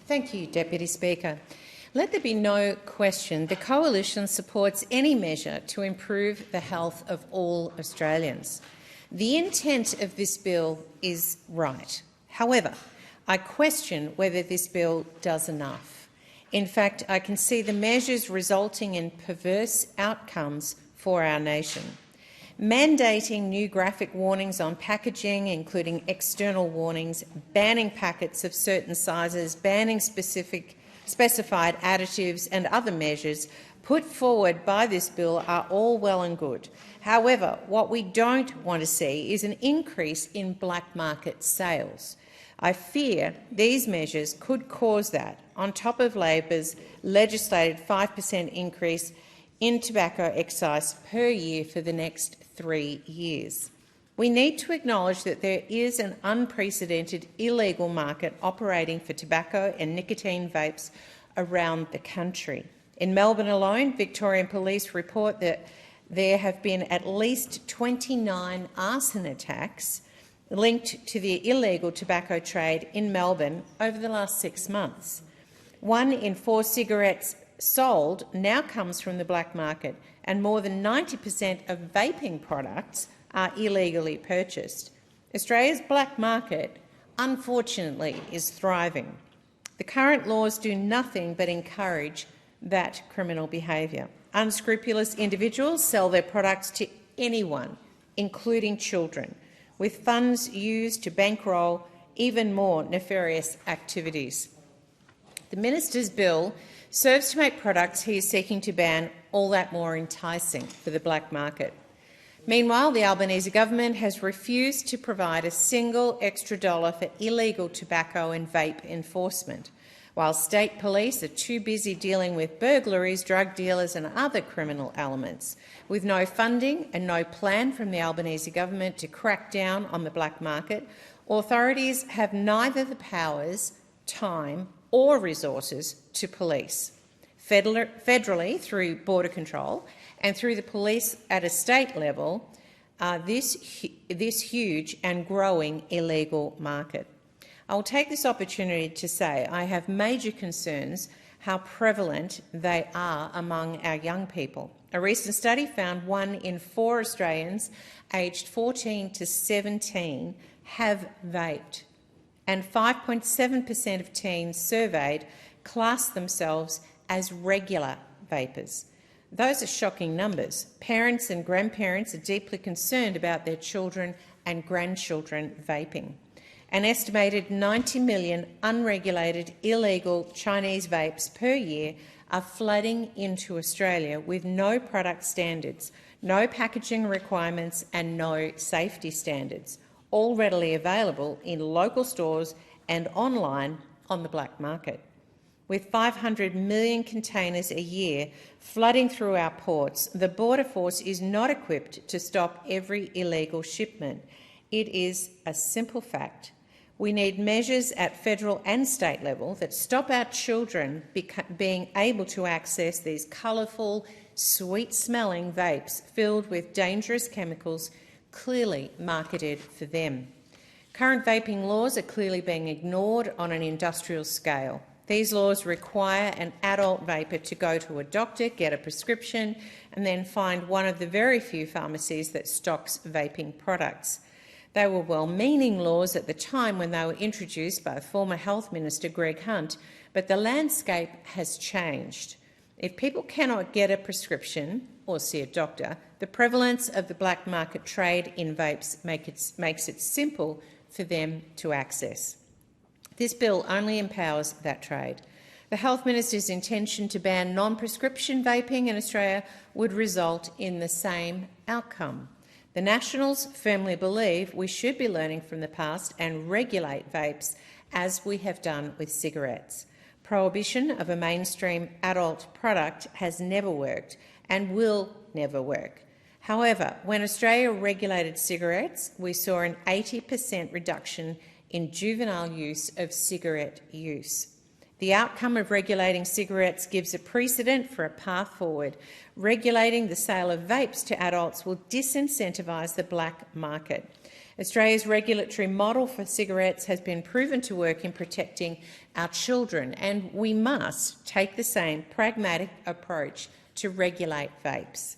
Thank you, Deputy Speaker. Let there be no question the Coalition supports any measure to improve the health of all Australians. The intent of this bill is right. However, I question whether this bill does enough. In fact, I can see the measures resulting in perverse outcomes for our nation. Mandating new graphic warnings on packaging, including external warnings, banning packets of certain sizes, banning specified additives and other measures put forward by this bill are all well and good. However, what we don't want to see is an increase in black market sales. I fear these measures could cause that, on top of Labor's legislated 5% increase in tobacco excise per year for the next 3 years. We need to acknowledge that there is an unprecedented illegal market operating for tobacco and nicotine vapes around the country. In Melbourne alone, Victorian Police report that there have been at least 29 arson attacks linked to the illegal tobacco trade in Melbourne over the last 6 months. 1 in 4 cigarettes sold now comes from the black market, and more than 90% of vaping products are illegally purchased. Australia's black market, unfortunately, is thriving. The current laws do nothing but encourage that criminal behaviour. Unscrupulous individuals sell their products to anyone, including children, with funds used to bankroll even more nefarious activities. The minister's bill serves to make products he is seeking to ban all that more enticing for the black market. Meanwhile, the Albanese government has refused to provide a single extra dollar for illegal tobacco and vape enforcement, while state police are too busy dealing with burglaries, drug dealers and other criminal elements. With no funding and no plan from the Albanese government to crack down on the black market, authorities have neither the powers, time or resources to police. Federally, through border control, and through the police at a state level, this huge and growing illegal market. I will take this opportunity to say I have major concerns how prevalent they are among our young people. A recent study found 1 in 4 Australians aged 14 to 17 have vaped, and 5.7% of teens surveyed class themselves as regular vapers. Those are shocking numbers. Parents and grandparents are deeply concerned about their children and grandchildren vaping. An estimated 90 million unregulated illegal Chinese vapes per year are flooding into Australia with no product standards, no packaging requirements and no safety standards, all readily available in local stores and online on the black market. With 500 million containers a year flooding through our ports, the Border Force is not equipped to stop every illegal shipment. It is a simple fact. We need measures at federal and state level that stop our children being able to access these colourful, sweet-smelling vapes filled with dangerous chemicals clearly marketed for them. Current vaping laws are clearly being ignored on an industrial scale. These laws require an adult vaper to go to a doctor, get a prescription, and then find one of the very few pharmacies that stocks vaping products. They were well-meaning laws at the time when they were introduced by former Health Minister Greg Hunt, but the landscape has changed. If people cannot get a prescription or see a doctor, the prevalence of the black market trade in vapes makes it simple for them to access. This bill only empowers that trade. The Health Minister's intention to ban non-prescription vaping in Australia would result in the same outcome. The Nationals firmly believe we should be learning from the past and regulate vapes as we have done with cigarettes. Prohibition of a mainstream adult product has never worked and will never work. However, when Australia regulated cigarettes, we saw an 80% reduction in juvenile use of cigarette use. The outcome of regulating cigarettes gives a precedent for a path forward. Regulating the sale of vapes to adults will disincentivise the black market. Australia's regulatory model for cigarettes has been proven to work in protecting our children, and we must take the same pragmatic approach to regulate vapes.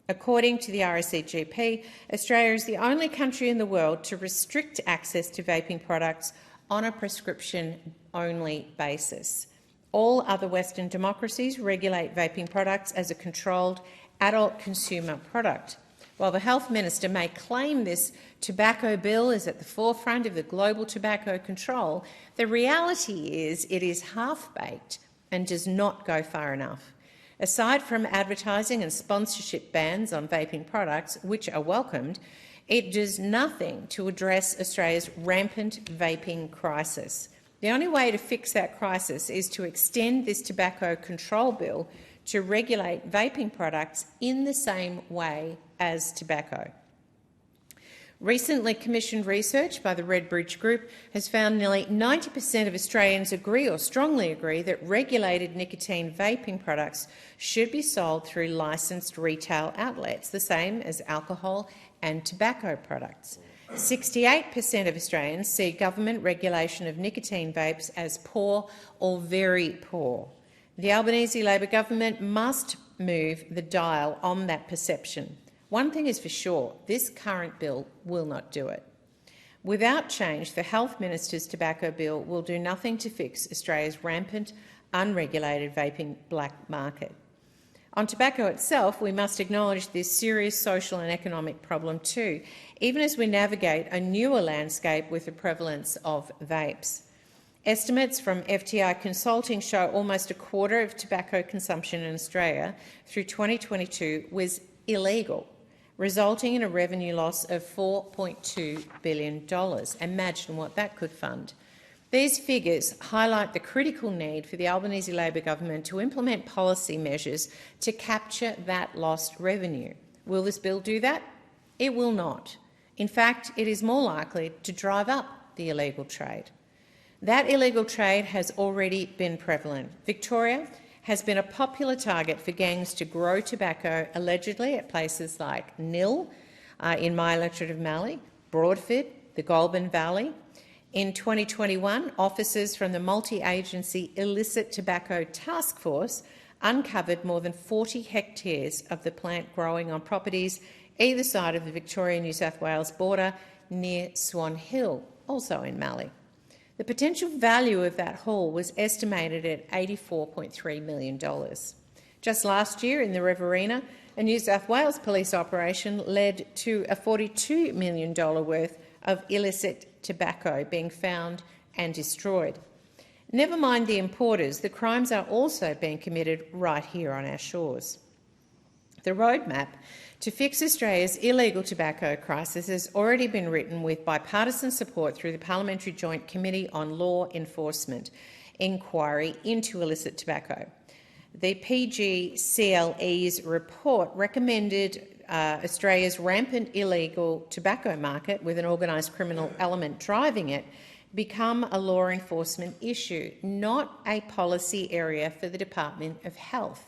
According to the RACGP, Australia is the only country in the world to restrict access to vaping products on a prescription-only basis. All other Western democracies regulate vaping products as a controlled adult consumer product. While the Health Minister may claim this tobacco bill is at the forefront of the global tobacco control, the reality is it is half-baked and does not go far enough. Aside from advertising and sponsorship bans on vaping products, which are welcomed, it does nothing to address Australia's rampant vaping crisis. The only way to fix that crisis is to extend this tobacco control bill to regulate vaping products in the same way as tobacco. Recently commissioned research by the Redbridge Group has found nearly 90% of Australians agree or strongly agree that regulated nicotine vaping products should be sold through licensed retail outlets, the same as alcohol and tobacco products. 68% of Australians see government regulation of nicotine vapes as poor or very poor. The Albanese Labor government must move the dial on that perception. One thing is for sure, this current bill will not do it. Without change, the Health Minister's tobacco bill will do nothing to fix Australia's rampant, unregulated vaping black market. On tobacco itself, we must acknowledge this serious social and economic problem too, even as we navigate a newer landscape with the prevalence of vapes. Estimates from FTI Consulting show almost a quarter of tobacco consumption in Australia through 2022 was illegal, resulting in a revenue loss of $4.2 billion. Imagine what that could fund. These figures highlight the critical need for the Albanese Labor government to implement policy measures to capture that lost revenue. Will this bill do that? It will not. In fact, it is more likely to drive up the illegal trade. That illegal trade has already been prevalent. Victoria has been a popular target for gangs to grow tobacco, allegedly at places like Nil in my electorate of Mallee, Broadford, the Goulburn Valley. In 2021, officers from the multi-agency Illicit Tobacco Task Force uncovered more than 40 hectares of the plant growing on properties either side of the Victoria-New South Wales border near Swan Hill, also in Mallee. The potential value of that haul was estimated at $84.3 million. Just last year in the Riverina, a New South Wales police operation led to a $42 million worth of illicit tobacco being found and destroyed. Never mind the importers, the crimes are also being committed right here on our shores. The roadmap to fix Australia's illegal tobacco crisis has already been written with bipartisan support through the Parliamentary Joint Committee on Law Enforcement inquiry into illicit tobacco. The PGCLE's report recommended Australia's rampant illegal tobacco market, with an organised criminal element driving it, become a law enforcement issue, not a policy area for the Department of Health.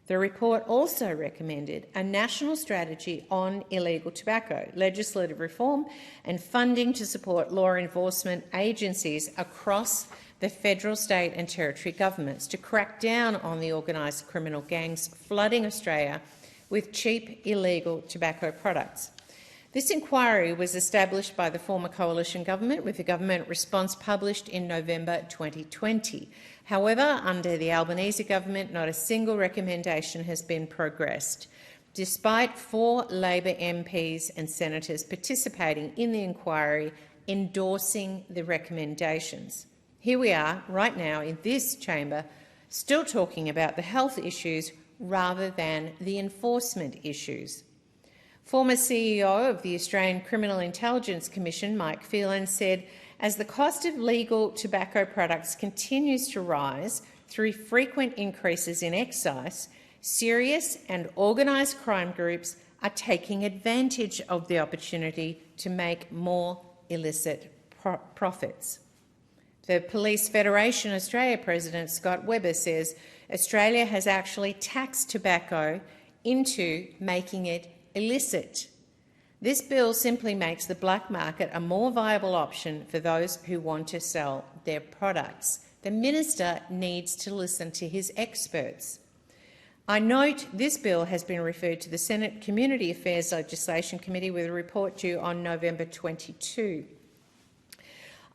The report also recommended a national strategy on illegal tobacco, legislative reform and funding to support law enforcement agencies across the federal, state and territory governments to crack down on the organised criminal gangs flooding Australia with cheap illegal tobacco products. This inquiry was established by the former coalition government, with the government response published in November 2020. However, under the Albanese government, not a single recommendation has been progressed, despite 4 Labor MPs and senators participating in the inquiry endorsing the recommendations. Here we are, right now, in this chamber, still talking about the health issues rather than the enforcement issues. Former CEO of the Australian Criminal Intelligence Commission, Mike Phelan, said, as the cost of legal tobacco products continues to rise through frequent increases in excise, serious and organised crime groups are taking advantage of the opportunity to make more illicit profits. The Police Federation Australia President Scott Webber says Australia has actually taxed tobacco into making it illicit. This bill simply makes the black market a more viable option for those who want to sell their products. The minister needs to listen to his experts. I note this bill has been referred to the Senate Community Affairs Legislation Committee with a report due on November 22.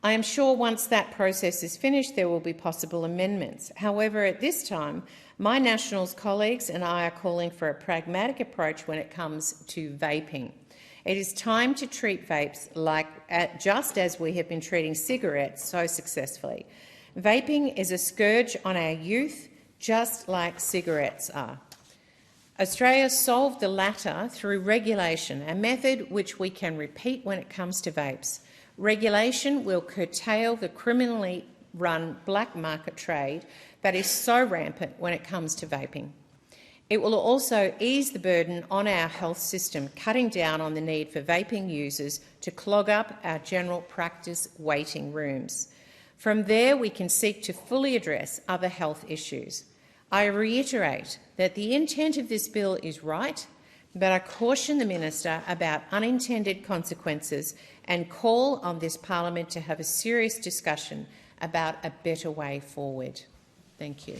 I am sure once that process is finished there will be possible amendments. However, at this time, my Nationals colleagues and I are calling for a pragmatic approach when it comes to vaping. It is time to treat vapes just as we have been treating cigarettes so successfully. Vaping is a scourge on our youth, just like cigarettes are. Australia solved the latter through regulation, a method which we can repeat when it comes to vapes. Regulation will curtail the criminally run black market trade that is so rampant when it comes to vaping. It will also ease the burden on our health system, cutting down on the need for vaping users to clog up our general practice waiting rooms. From there, we can seek to fully address other health issues. I reiterate that the intent of this bill is right, but I caution the minister about unintended consequences and call on this parliament to have a serious discussion about a better way forward. Thank you.